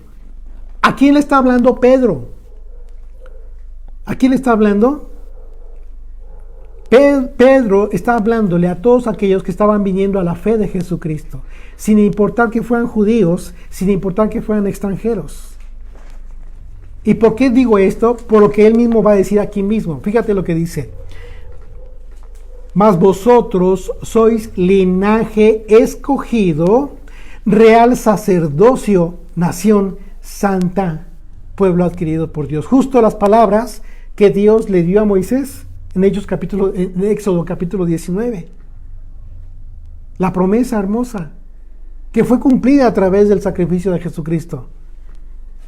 ¿A quién le está hablando Pedro? ¿A quién le está hablando? Pedro está hablándole a todos aquellos que estaban viniendo a la fe de Jesucristo, sin importar que fueran judíos, sin importar que fueran extranjeros. ¿Y por qué digo esto? Por lo que él mismo va a decir aquí mismo. Fíjate lo que dice. Mas vosotros sois linaje escogido, real sacerdocio, nación santa, pueblo adquirido por Dios. Justo las palabras que Dios le dio a Moisés en Éxodo capítulo 19. La promesa hermosa que fue cumplida a través del sacrificio de Jesucristo.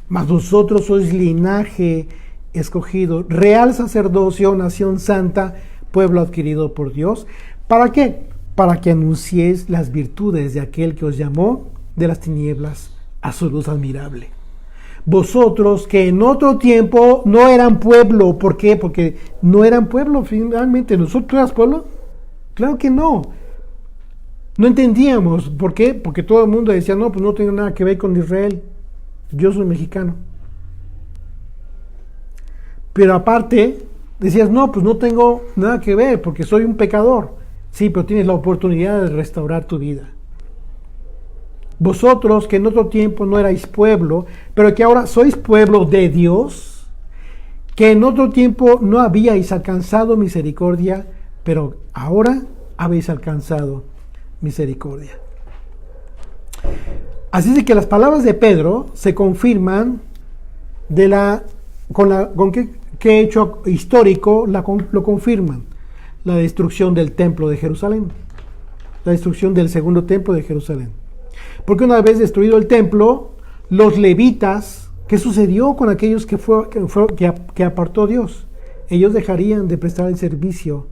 Mas vosotros sois linaje escogido, real sacerdocio, nación santa, pueblo adquirido por Dios. ¿Para qué? Para que anunciéis las virtudes de aquel que os llamó de las tinieblas a su luz admirable. Vosotros que en otro tiempo no eran pueblo. ¿Por qué? Porque no eran pueblo finalmente. ¿Nosotros eras pueblo? Claro que no. No entendíamos. ¿Por qué? Porque todo el mundo decía, no, pues no tengo nada que ver con Israel. Yo soy mexicano. Pero aparte, decías, no, pues no tengo nada que ver porque soy un pecador. Sí, pero tienes la oportunidad de restaurar tu vida. Vosotros que en otro tiempo no erais pueblo, pero que ahora sois pueblo de Dios, que en otro tiempo no habíais alcanzado misericordia, pero ahora habéis alcanzado misericordia. Así es de que las palabras de Pedro se confirman con qué hecho histórico lo confirman. La destrucción del templo de Jerusalén, la destrucción del segundo templo de Jerusalén. Porque una vez destruido el templo, los levitas, ¿qué sucedió con aquellos que apartó Dios? Ellos dejarían de prestar el servicio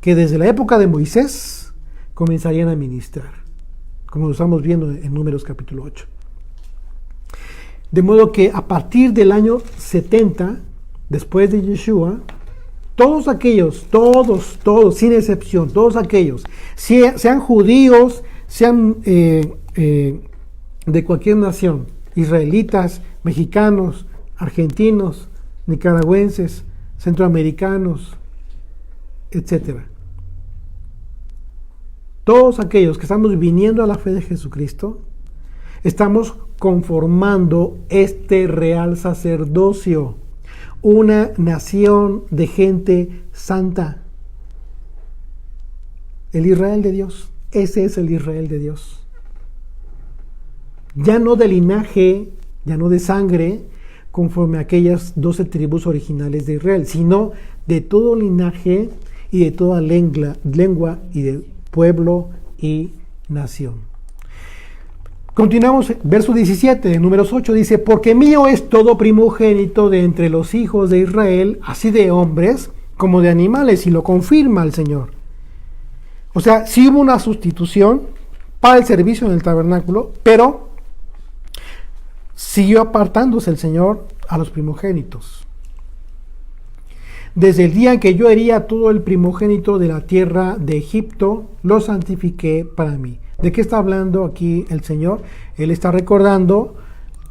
que desde la época de Moisés comenzarían a ministrar, como lo estamos viendo en Números capítulo 8. De modo que a partir del año 70, después de Yeshua, todos aquellos, todos, sin excepción, todos aquellos, sean judíos, sean de cualquier nación, israelitas, mexicanos, argentinos, nicaragüenses, centroamericanos, etcétera. Todos aquellos que estamos viniendo a la fe de Jesucristo, estamos conformando este real sacerdocio, una nación de gente santa. El Israel de Dios, ese es el Israel de Dios. Ya no de linaje, ya no de sangre, conforme a aquellas 12 tribus originales de Israel, sino de todo linaje y de toda lengua y de pueblo y nación. Continuamos, verso 17 de Números 8 dice, porque mío es todo primogénito de entre los hijos de Israel, así de hombres como de animales, y lo confirma el Señor. O sea, sí hubo una sustitución para el servicio en el tabernáculo, pero siguió apartándose el Señor a los primogénitos. Desde el día en que yo hería todo el primogénito de la tierra de Egipto, lo santifiqué para mí. ¿De qué está hablando aquí el Señor? Él está recordando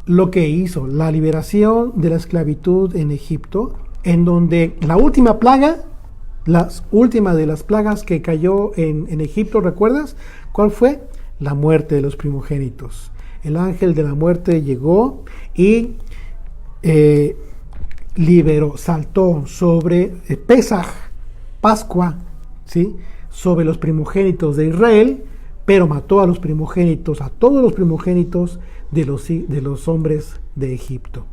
lo que hizo, la liberación de la esclavitud en Egipto, en donde la última plaga, la última de las plagas que cayó en Egipto, ¿recuerdas? ¿Cuál fue? La muerte de los primogénitos. El ángel de la muerte llegó y liberó, saltó sobre Pesaj, Pascua, ¿sí? Sobre los primogénitos de Israel, pero mató a los primogénitos, a todos los primogénitos de los hombres de Egipto.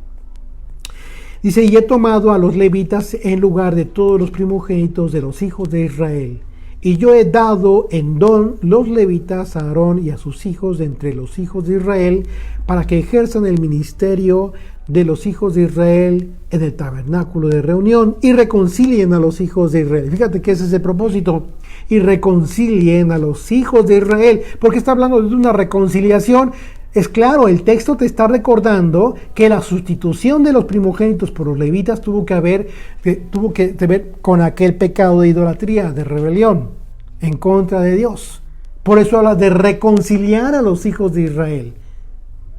Dice, y he tomado a los levitas en lugar de todos los primogénitos de los hijos de Israel, y yo he dado en don los levitas a Aarón y a sus hijos de entre los hijos de Israel, para que ejerzan el ministerio de los hijos de Israel en el tabernáculo de reunión y reconcilien a los hijos de Israel. Fíjate que ese es el propósito. Y reconcilien a los hijos de Israel. Porque está hablando de una reconciliación. Es claro, el texto te está recordando que la sustitución de los primogénitos por los levitas tuvo que ver con aquel pecado de idolatría, de rebelión en contra de Dios. Por eso habla de reconciliar a los hijos de Israel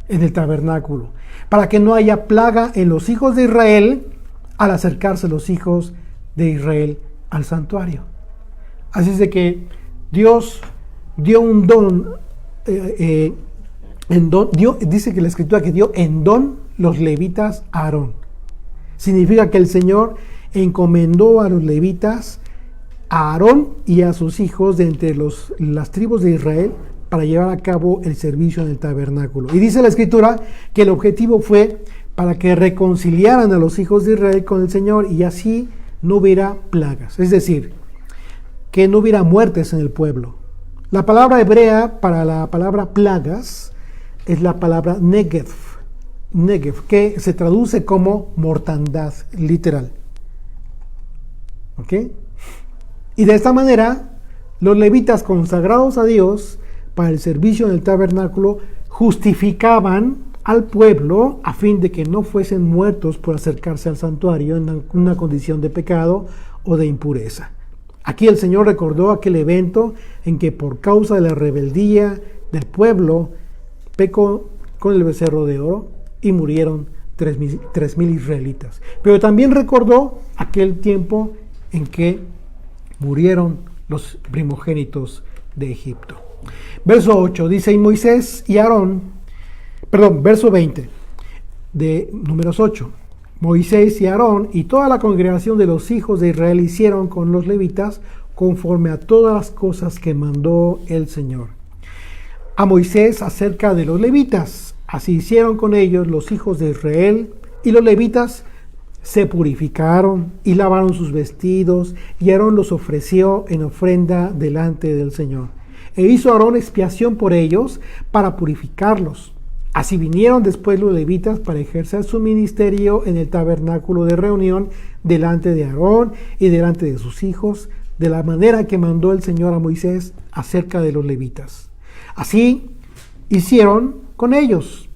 en el tabernáculo, para que no haya plaga en los hijos de Israel al acercarse los hijos de Israel al santuario. Así es de que Dios dio un don, dice que la Escritura que dio en don los levitas a Aarón. Significa que el Señor encomendó a los levitas, a Aarón y a sus hijos de entre las tribus de Israel para llevar a cabo el servicio en el tabernáculo. Y dice la Escritura que el objetivo fue para que reconciliaran a los hijos de Israel con el Señor y así no hubiera plagas. Es decir, que no hubiera muertes en el pueblo. La palabra hebrea para la palabra plagas es la palabra negev, que se traduce como mortandad, literal. ¿Ok? Y de esta manera, los levitas consagrados a Dios para el servicio en el tabernáculo justificaban al pueblo a fin de que no fuesen muertos por acercarse al santuario en una condición de pecado o de impureza. Aquí el Señor recordó aquel evento en que por causa de la rebeldía del pueblo pecó con el becerro de oro y murieron 3,000 israelitas. Pero también recordó aquel tiempo en que murieron los primogénitos de Egipto. Verso 8 dice, y Moisés y Aarón, verso 20 de Números 8. Moisés y Aarón y toda la congregación de los hijos de Israel hicieron con los levitas conforme a todas las cosas que mandó el Señor a Moisés acerca de los levitas. Así hicieron con ellos los hijos de Israel, y los levitas se purificaron y lavaron sus vestidos, y Aarón los ofreció en ofrenda delante del Señor. E hizo Aarón expiación por ellos para purificarlos. Así vinieron después los levitas para ejercer su ministerio en el tabernáculo de reunión delante de Aarón y delante de sus hijos, de la manera que mandó el Señor a Moisés acerca de los levitas. Así hicieron con ellos.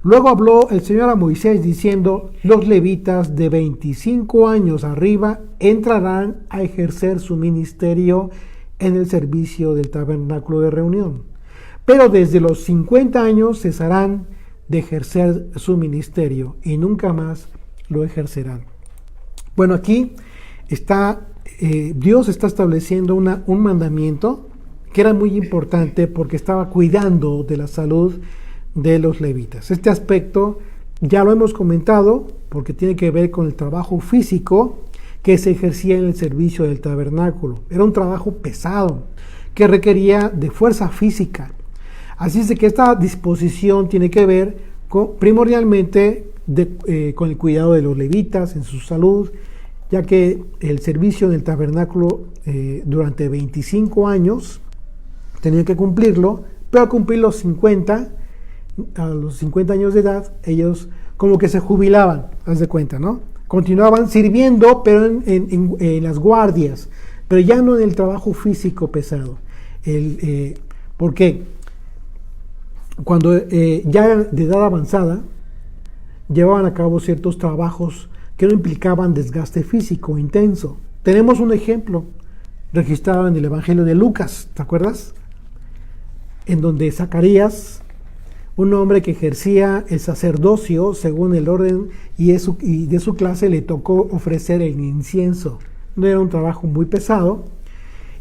Luego habló el Señor a Moisés diciendo, los levitas de 25 años arriba entrarán a ejercer su ministerio en el servicio del tabernáculo de reunión. Pero desde los 50 años cesarán de ejercer su ministerio y nunca más lo ejercerán. Bueno, aquí está Dios está estableciendo un mandamiento que era muy importante porque estaba cuidando de la salud de los levitas. Este aspecto ya lo hemos comentado porque tiene que ver con el trabajo físico que se ejercía en el servicio del tabernáculo. Era un trabajo pesado que requería de fuerza física. Así es de que esta disposición tiene que ver primordialmente con el cuidado de los levitas en su salud, ya que el servicio en el tabernáculo durante 25 años tenían que cumplirlo, pero al cumplir a los 50 años de edad, ellos como que se jubilaban, haz de cuenta, ¿no? Continuaban sirviendo, pero en las guardias, pero ya no en el trabajo físico pesado. ¿Por qué? Cuando ya eran de edad avanzada, llevaban a cabo ciertos trabajos que no implicaban desgaste físico intenso. Tenemos un ejemplo registrado en el Evangelio de Lucas, ¿te acuerdas? En donde Zacarías, un hombre que ejercía el sacerdocio según el orden y de su clase, le tocó ofrecer el incienso. No era un trabajo muy pesado,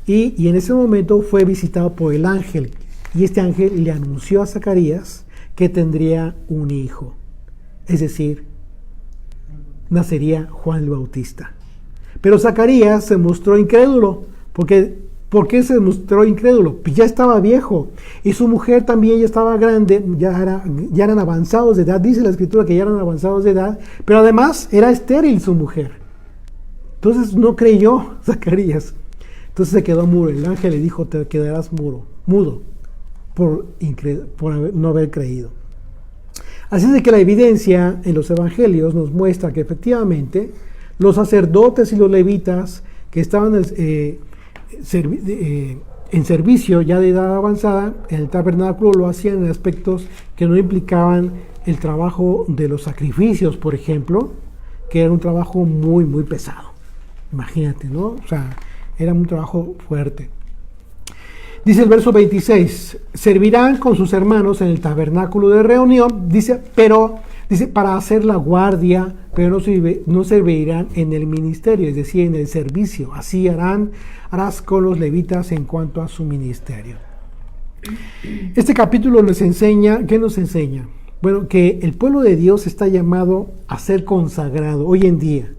y en ese momento fue visitado por el ángel. Y este ángel le anunció a Zacarías que tendría un hijo, es decir, nacería Juan el Bautista. Pero Zacarías se mostró incrédulo. ¿Por qué se mostró incrédulo? Pues ya estaba viejo, y su mujer también ya estaba grande, ya eran avanzados de edad. Dice la Escritura que ya eran avanzados de edad, pero además era estéril su mujer. Entonces no creyó Zacarías. Entonces se quedó mudo. El ángel le dijo, te quedarás mudo. Por no haber creído. Así es de que la evidencia en los evangelios nos muestra que efectivamente los sacerdotes y los levitas que estaban en servicio ya de edad avanzada en el tabernáculo lo hacían en aspectos que no implicaban el trabajo de los sacrificios, por ejemplo, que era un trabajo muy, muy pesado. Imagínate, ¿no? O sea, era un trabajo fuerte. Dice el verso 26, servirán con sus hermanos en el tabernáculo de reunión, dice, para hacer la guardia, pero no servirán en el ministerio, es decir, en el servicio. Así harás con los levitas en cuanto a su ministerio. Este capítulo nos enseña, ¿qué nos enseña? Bueno, que el pueblo de Dios está llamado a ser consagrado hoy en día.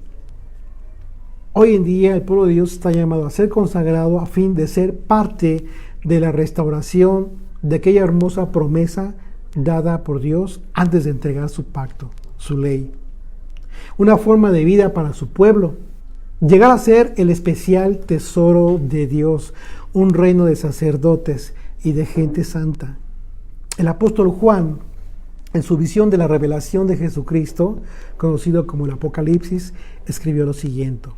Hoy en día el pueblo de Dios está llamado a ser consagrado a fin de ser parte de la restauración de aquella hermosa promesa dada por Dios antes de entregar su pacto, su ley. Una forma de vida para su pueblo. Llegar a ser el especial tesoro de Dios, un reino de sacerdotes y de gente santa. El apóstol Juan, en su visión de la revelación de Jesucristo, conocido como el Apocalipsis, escribió lo siguiente.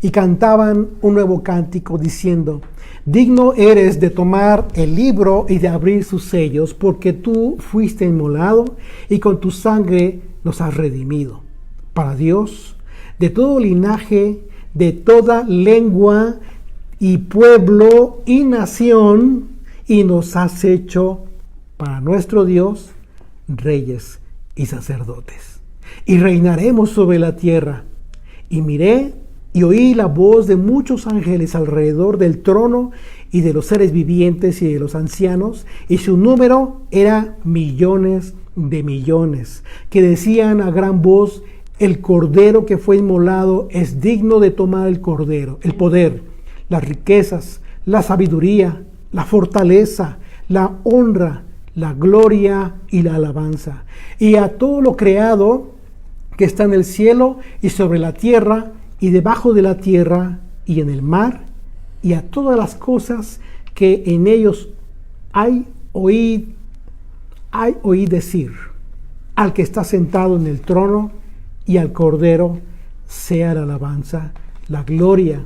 Y cantaban un nuevo cántico diciendo, digno eres de tomar el libro y de abrir sus sellos, porque tú fuiste inmolado y con tu sangre nos has redimido para Dios de todo linaje, de toda lengua y pueblo y nación, y nos has hecho para nuestro Dios reyes y sacerdotes, y reinaremos sobre la tierra. Y miré y oí la voz de muchos ángeles alrededor del trono y de los seres vivientes y de los ancianos, y su número era millones de millones, que decían a gran voz: el cordero que fue inmolado es digno de tomar el poder, las riquezas, la sabiduría, la fortaleza, la honra, la gloria y la alabanza. Y a todo lo creado que está en el cielo y sobre la tierra y debajo de la tierra y en el mar, y a todas las cosas que en ellos oí decir: al que está sentado en el trono y al Cordero sea la alabanza, la gloria,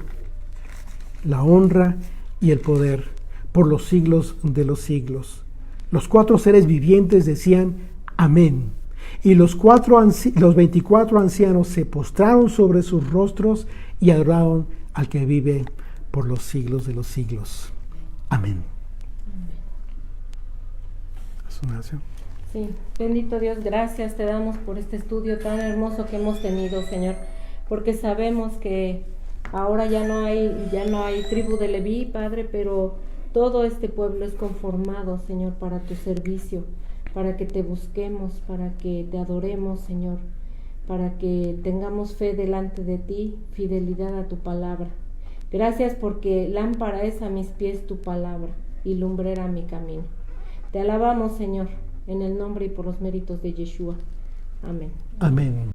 la honra y el poder por los siglos de los siglos. Los 4 seres vivientes decían: amén. Y los 24 ancianos se postraron sobre sus rostros y adoraron al que vive por los siglos de los siglos. Amén. ¿Es una oración? Sí, bendito Dios, gracias te damos por este estudio tan hermoso que hemos tenido, Señor, porque sabemos que ahora ya no hay tribu de Leví, Padre, pero todo este pueblo es conformado, Señor, para tu servicio, para que te busquemos, para que te adoremos, Señor, para que tengamos fe delante de ti, fidelidad a tu palabra. Gracias porque lámpara es a mis pies tu palabra y lumbrera mi camino. Te alabamos, Señor, en el nombre y por los méritos de Yeshua. Amén. Amén.